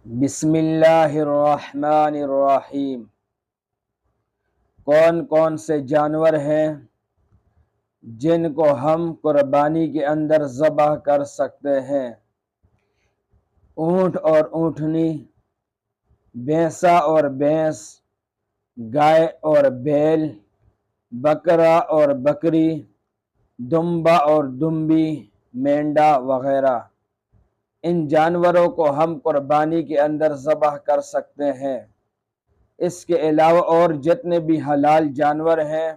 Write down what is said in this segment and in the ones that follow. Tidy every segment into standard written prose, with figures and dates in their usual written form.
بسم اللہ الرحمن الرحیم۔ کون کون سے جانور ہیں جن کو ہم قربانی کے اندر ذبح کر سکتے ہیں؟ اونٹ اور اونٹنی، بھینسا اور بھینس، گائے اور بیل، بکرا اور بکری، دمبا اور دمبی، مینڈا وغیرہ۔ ان جانوروں کو ہم قربانی کے اندر ذبح کر سکتے ہیں۔ اس کے علاوہ اور جتنے بھی حلال جانور ہیں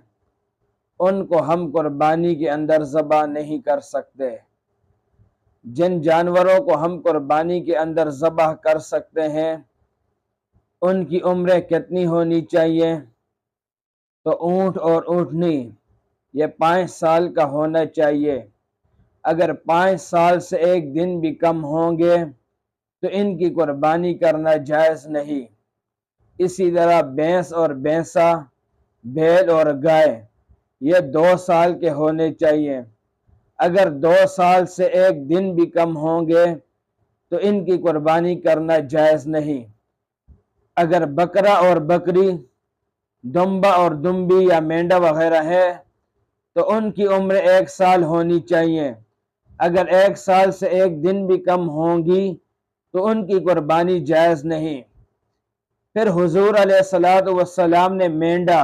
ان کو ہم قربانی کے اندر ذبح نہیں کر سکتے۔ جن جانوروں کو ہم قربانی کے اندر ذبح کر سکتے ہیں ان کی عمریں کتنی ہونی چاہیے؟ تو اونٹ اور اونٹنی یہ 5 سال کا ہونا چاہیے۔ اگر 5 سال سے ایک دن بھی کم ہوں گے تو ان کی قربانی کرنا جائز نہیں۔ اسی طرح بھینس اور بھینسا، بیل اور گائے یہ 2 سال کے ہونے چاہیے۔ اگر 2 سال سے ایک دن بھی کم ہوں گے تو ان کی قربانی کرنا جائز نہیں۔ اگر بکرا اور بکری، دمبا اور دمبی یا مینڈا وغیرہ ہے تو ان کی عمر 1 سال ہونی چاہیے۔ اگر 1 سال سے ایک دن بھی کم ہوں گی تو ان کی قربانی جائز نہیں۔ پھر حضور علیہ السلام نے مینڈا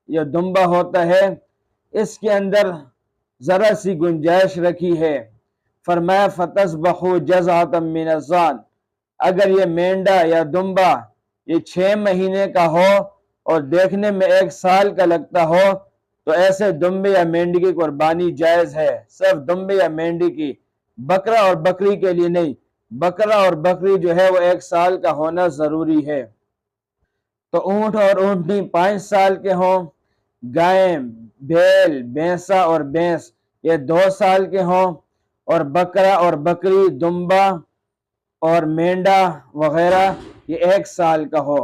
یا دمبا ہوتا ہے اس کے اندر ذرا سی گنجائش رکھی ہے، فرمایا فَتَذْبَحُوا جَزْعَةً مِّنَ الظَّأْنِ۔ اگر یہ مینڈا یا دمبا یہ 6 مہینے کا ہو اور دیکھنے میں 1 سال کا لگتا ہو تو ایسے دمبے یا مینڈی کی قربانی جائز ہے، صرف دمبے یا مینڈی کی، بکرا اور بکری کے لیے نہیں۔ بکرا اور بکری جو ہے وہ 1 سال کا ہونا ضروری ہے۔ تو اونٹ اور اونٹنی 5 سال کے ہوں، گائیں، بیل، بھینسا اور بھینس یہ 2 سال کے ہوں، اور بکرا اور بکری، دمبا اور مینڈا وغیرہ یہ 1 سال کا ہو۔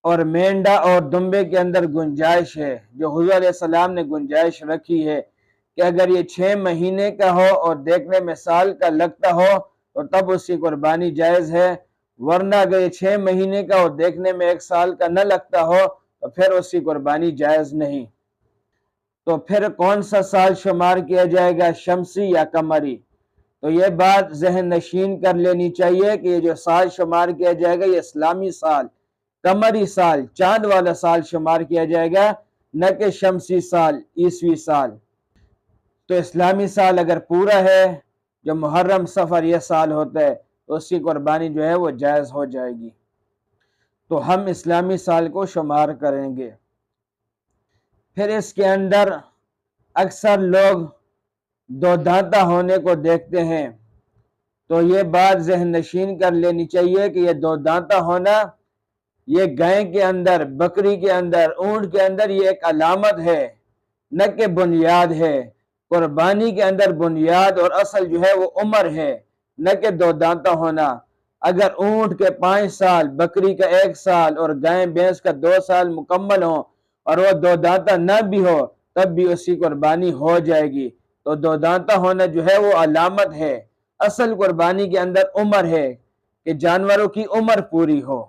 اور مینڈا اور دمبے کے اندر گنجائش ہے، جو حضور علیہ السلام نے گنجائش رکھی ہے کہ اگر یہ 6 مہینے کا ہو اور دیکھنے میں سال کا لگتا ہو تو تب اس کی قربانی جائز ہے، ورنہ اگر یہ 6 مہینے کا اور دیکھنے میں 1 سال کا نہ لگتا ہو تو پھر اس کی قربانی جائز نہیں۔ تو پھر کون سا سال شمار کیا جائے گا، شمسی یا قمری؟ تو یہ بات ذہن نشین کر لینی چاہیے کہ یہ جو سال شمار کیا جائے گا یہ اسلامی سال، قمری سال، چاند والا سال شمار کیا جائے گا، نہ کہ شمسی سال، عیسوی سال۔ تو اسلامی سال اگر پورا ہے، جو محرم صفر یہ سال ہوتا ہے، تو اس کی قربانی جو ہے وہ جائز ہو جائے گی۔ تو ہم اسلامی سال کو شمار کریں گے۔ پھر اس کے اندر اکثر لوگ 2 دانتہ ہونے کو دیکھتے ہیں، تو یہ بات ذہن نشین کر لینی چاہیے کہ یہ 2 دانتہ ہونا یہ گائے کے اندر، بکری کے اندر، اونٹ کے اندر یہ ایک علامت ہے، نہ کہ بنیاد ہے۔ قربانی کے اندر بنیاد اور اصل جو ہے وہ عمر ہے، نہ کہ 2 دانتہ ہونا۔ اگر اونٹ کے 5 سال، بکری کا 1 سال اور گائے بھینس کا 2 سال مکمل ہوں اور وہ 2 دانتہ نہ بھی ہو تب بھی اس کی قربانی ہو جائے گی۔ تو 2 دانتہ ہونا جو ہے وہ علامت ہے، اصل قربانی کے اندر عمر ہے کہ جانوروں کی عمر پوری ہو۔